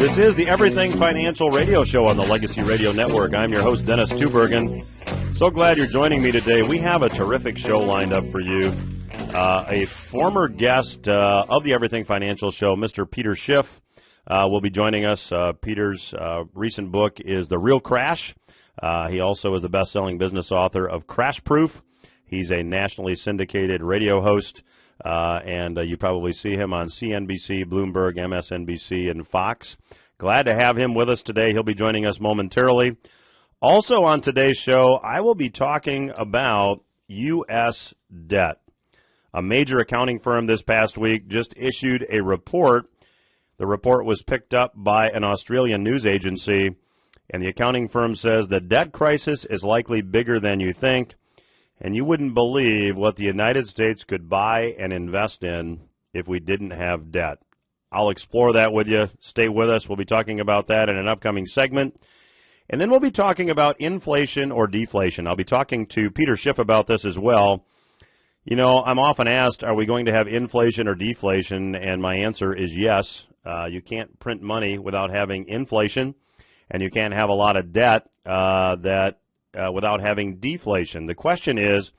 This is the Everything Financial Radio Show on the Legacy Radio Network. I'm your host, Dennis Tubbergen. So glad you're joining me today. We have a terrific show lined up for you. A former guest of the Everything Financial Show, Mr. Peter Schiff, will be joining us. Peter's recent book is The Real Crash. He also is the best-selling business author of Crash Proof. He's a nationally syndicated radio host, and you probably see him on CNBC, Bloomberg, MSNBC, and Fox. Glad to have him with us today. He'll be joining us momentarily. Also on today's show, I will be talking about U.S. debt. A major accounting firm this past week just issued a report. The report was picked up by an Australian news agency, and the accounting firm says the debt crisis is likely bigger than you think, and you wouldn't believe what the United States could buy and invest in if we didn't have debt. I'll explore that with you. Stay with us. We'll be talking about that in an upcoming segment. And then we'll be talking about inflation or deflation. I'll be talking to Peter Schiff about this as well. You know, I'm often asked, are we going to have inflation or deflation? And my answer is yes. You can't print money without having inflation, and you can't have a lot of debt without having deflation. The question is,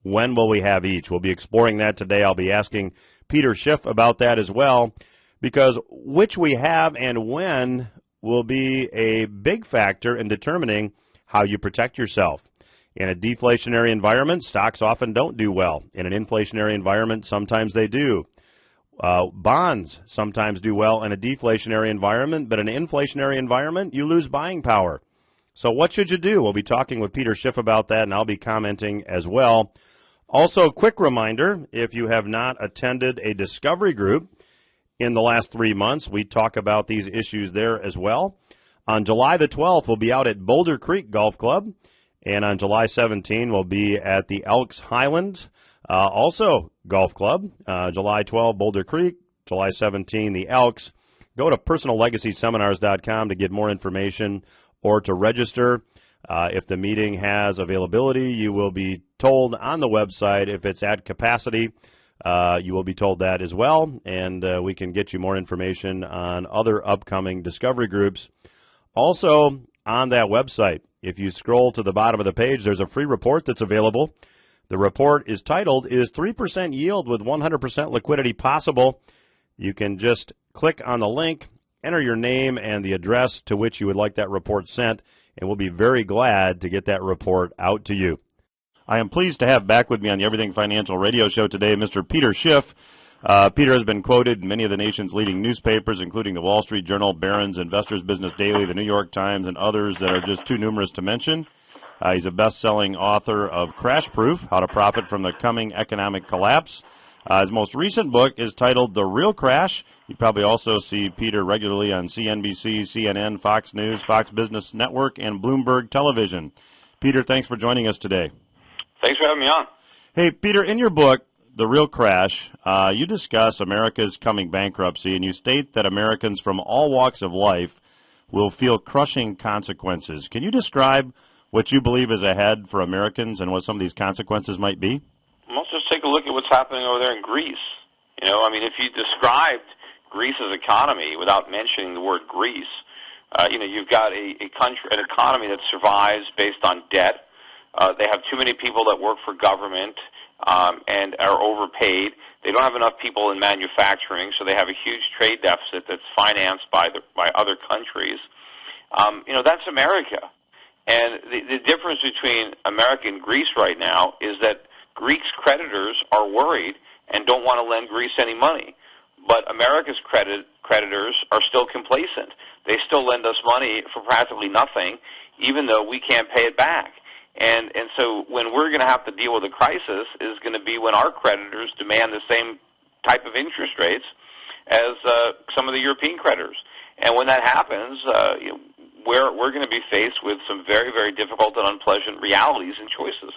when will we have each? We'll be exploring that today. I'll be asking Peter Schiff about that as well, because which we have and when will be a big factor in determining how you protect yourself. In a deflationary environment, stocks often don't do well. In an inflationary environment, sometimes they do. Bonds sometimes do well in a deflationary environment, but in an inflationary environment, you lose buying power. So what should you do? We'll be talking with Peter Schiff about that, and I'll be commenting as well. Also, quick reminder, if you have not attended a discovery group in the last 3 months, we talk about these issues there as well. On July the 12th, we'll be out at Boulder Creek Golf Club, and on July 17th, we'll be at the Elks Highlands, also Golf Club. July 12th, Boulder Creek, July 17th, the Elks. Go to personallegacyseminars.com to get more information or to register. If the meeting has availability, you will be told on the website. If it's at capacity, you will be told that as well, and we can get you more information on other upcoming discovery groups. Also, on that website, if you scroll to the bottom of the page, there's a free report that's available. The report is titled, Is 3% Yield with 100% Liquidity Possible? You can just click on the link, enter your name and the address to which you would like that report sent, and we'll be very glad to get that report out to you. I am pleased to have back with me on the Everything Financial Radio Show today Mr. Peter Schiff. Peter has been quoted in many of the nation's leading newspapers, including the Wall Street Journal, Barron's, Investors Business Daily, the New York Times, and others that are just too numerous to mention. He's a best-selling author of Crash Proof, How to Profit from the Coming Economic Collapse. His most recent book is titled The Real Crash. You probably also see Peter regularly on CNBC, CNN, Fox News, Fox Business Network, and Bloomberg Television. Peter, thanks for joining us today. Thanks for having me on. Hey, Peter, in your book, The Real Crash, you discuss America's coming bankruptcy, and you state that Americans from all walks of life will feel crushing consequences. Can you describe what you believe is ahead for Americans and what some of these consequences might be? Well, let's just take a look at what's happening over there in Greece. You know, I mean, if you described Greece's economy without mentioning the word Greece, you've got an economy that survives based on debt. They have too many people that work for government and are overpaid. They don't have enough people in manufacturing, so they have a huge trade deficit that's financed by other countries. That's America. And the difference between America and Greece right now is that Greece's creditors are worried and don't want to lend Greece any money. But America's creditors are still complacent. They still lend us money for practically nothing, even though we can't pay it back. And so when we're going to have to deal with a crisis is going to be when our creditors demand the same type of interest rates as some of the European creditors. And when that happens, we're going to be faced with some very, very difficult and unpleasant realities and choices.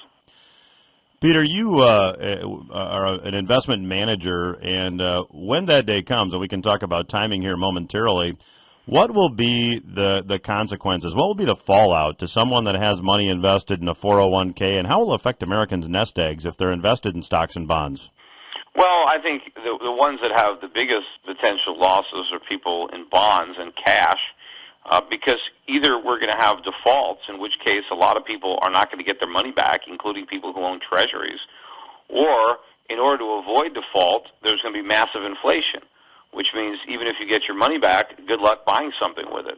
Peter, you are an investment manager, and when that day comes, and we can talk about timing here momentarily, what will be the consequences? What will be the fallout to someone that has money invested in a 401k, and how will it affect Americans' nest eggs if they're invested in stocks and bonds? Well, I think the ones that have the biggest potential losses are people in bonds and cash, because either we're going to have defaults, in which case a lot of people are not going to get their money back, including people who own treasuries, or in order to avoid default, there's going to be massive inflation, which means even if you get your money back, good luck buying something with it.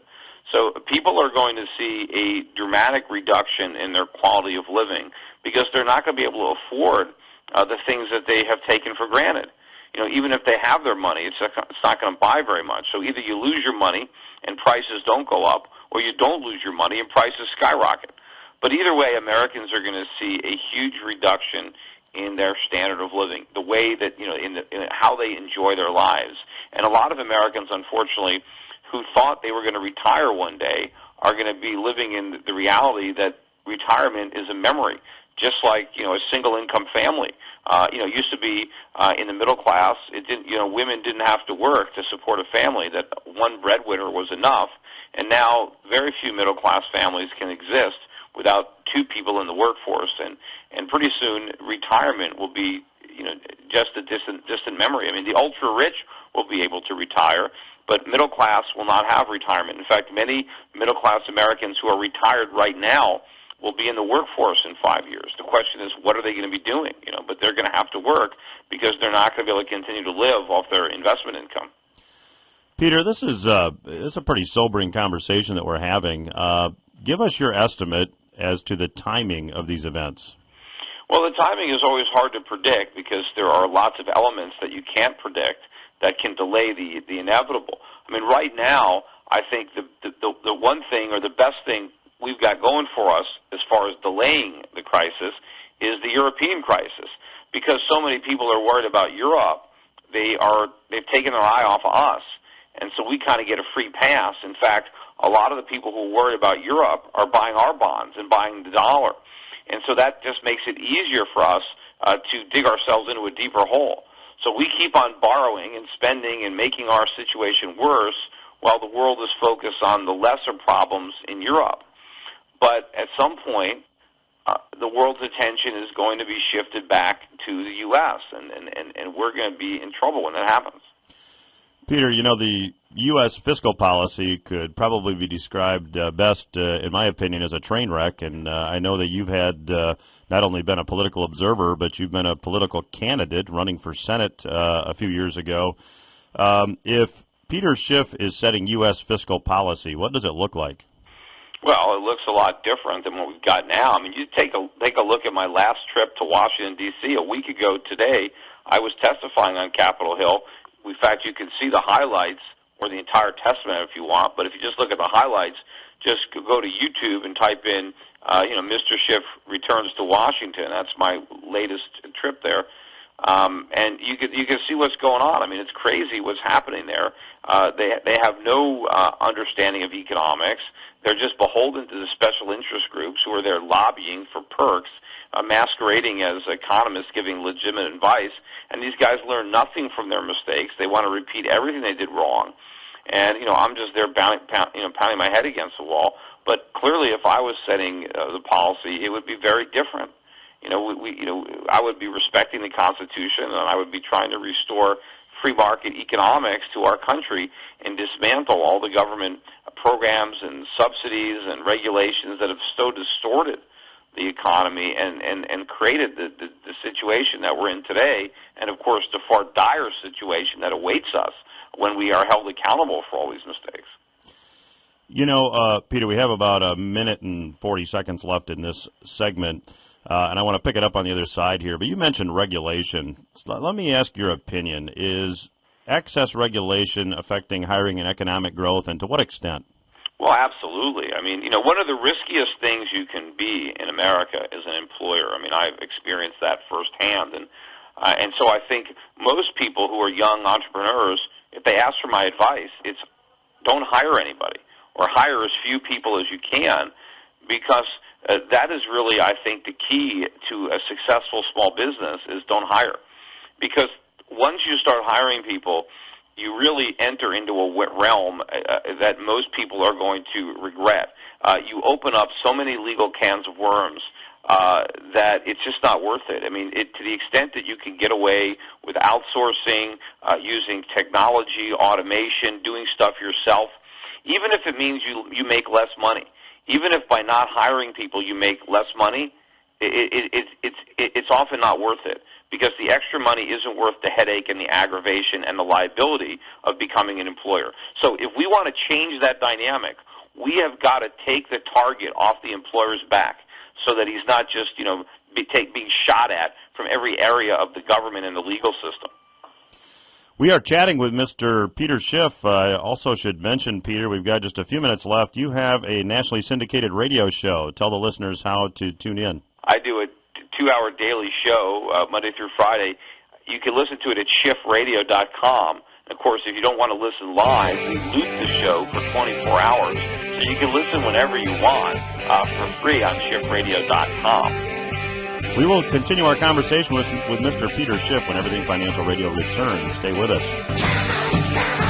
So people are going to see a dramatic reduction in their quality of living because they're not going to be able to afford the things that they have taken for granted. You know, even if they have their money, it's not going to buy very much. So either you lose your money and prices don't go up, or you don't lose your money and prices skyrocket. But either way, Americans are going to see a huge reduction in their standard of living, the way that, you know, in how they enjoy their lives. And a lot of Americans, unfortunately, who thought they were going to retire one day are going to be living in the reality that retirement is a memory, just like, you know, a single-income family. You know, it used to be in the middle class, it didn't, you know, women didn't have to work to support a family, that one breadwinner was enough. And now very few middle-class families can exist without two people in the workforce. And pretty soon retirement will be, you know, just a distant memory. I mean, the ultra-rich will be able to retire, but middle class will not have retirement. In fact, many middle-class Americans who are retired right now will be in the workforce in 5 years. The question is, what are they going to be doing? You know, but they're going to have to work because they're not going to be able to continue to live off their investment income. Peter, this is a pretty sobering conversation that we're having. Give us your estimate as to the timing of these events. Well, the timing is always hard to predict because there are lots of elements that you can't predict that can delay the inevitable. I mean, right now, I think the one thing or the best thing we've got going for us as far as delaying the crisis is the European crisis, because so many people are worried about Europe. They've taken their eye off of us, and so we kind of get a free pass. In fact, a lot of the people who are worried about Europe are buying our bonds and buying the dollar, and so that just makes it easier for us to dig ourselves into a deeper hole. So we keep on borrowing and spending and making our situation worse while the world is focused on the lesser problems in Europe. But at some point, the world's attention is going to be shifted back to the U.S., and we're going to be in trouble when that happens. Peter, you know, the U.S. fiscal policy could probably be described best, in my opinion, as a train wreck, and I know that you've had not only been a political observer, but you've been a political candidate running for Senate a few years ago. If Peter Schiff is setting U.S. fiscal policy, what does it look like? Well, it looks a lot different than what we've got now. I mean, you take a look at my last trip to Washington, D.C. A week ago today, I was testifying on Capitol Hill. In fact, you can see the highlights or the entire testament if you want, but if you just look at the highlights, just go to YouTube and type in, Mr. Schiff returns to Washington. That's my latest trip there. And you can see what's going on. I mean, it's crazy what's happening there. They have no understanding of economics. They're just beholden to the special interest groups who are there lobbying for perks, masquerading as economists giving legitimate advice. And these guys learn nothing from their mistakes. They want to repeat everything they did wrong. And, you know, I'm just there pounding my head against the wall. But clearly, if I was setting the policy, it would be very different. You know, I would be respecting the Constitution, and I would be trying to restore free market economics to our country and dismantle all the government programs and subsidies and regulations that have so distorted the economy and created the situation that we're in today, and, of course, the far dire situation that awaits us when we are held accountable for all these mistakes. You know, Peter, we have about a minute and 40 seconds left in this segment, and I want to pick it up on the other side here. But you mentioned regulation. Let me ask your opinion. Is excess regulation affecting hiring and economic growth, and to what extent? Well, absolutely. I mean, you know, one of the riskiest things you can be in America is an employer. I mean, I've experienced that firsthand, and so I think most people who are young entrepreneurs, if they ask for my advice, it's don't hire anybody or hire as few people as you can, because that is really, I think, the key to a successful small business is don't hire. Because once you start hiring people, you really enter into a realm that most people are going to regret. You open up so many legal cans of worms that it's just not worth it. I mean, to the extent that you can get away with outsourcing, using technology, automation, doing stuff yourself, even if it means you make less money, even if by not hiring people you make less money, it's often not worth it, because the extra money isn't worth the headache and the aggravation and the liability of becoming an employer. So if we want to change that dynamic, we have got to take the target off the employer's back, so that he's not just, being shot at from every area of the government and the legal system. We are chatting with Mr. Peter Schiff. I also should mention, Peter, we've got just a few minutes left. You have a nationally syndicated radio show. Tell the listeners how to tune in. I do a 2-hour daily show, Monday through Friday. You can listen to it at schiffradio.com. Of course, if you don't want to listen live, we loop the show for 24 hours. So you can listen whenever you want for free on schiffradio.com. We will continue our conversation with Mr. Peter Schiff when Everything Financial Radio returns. Stay with us.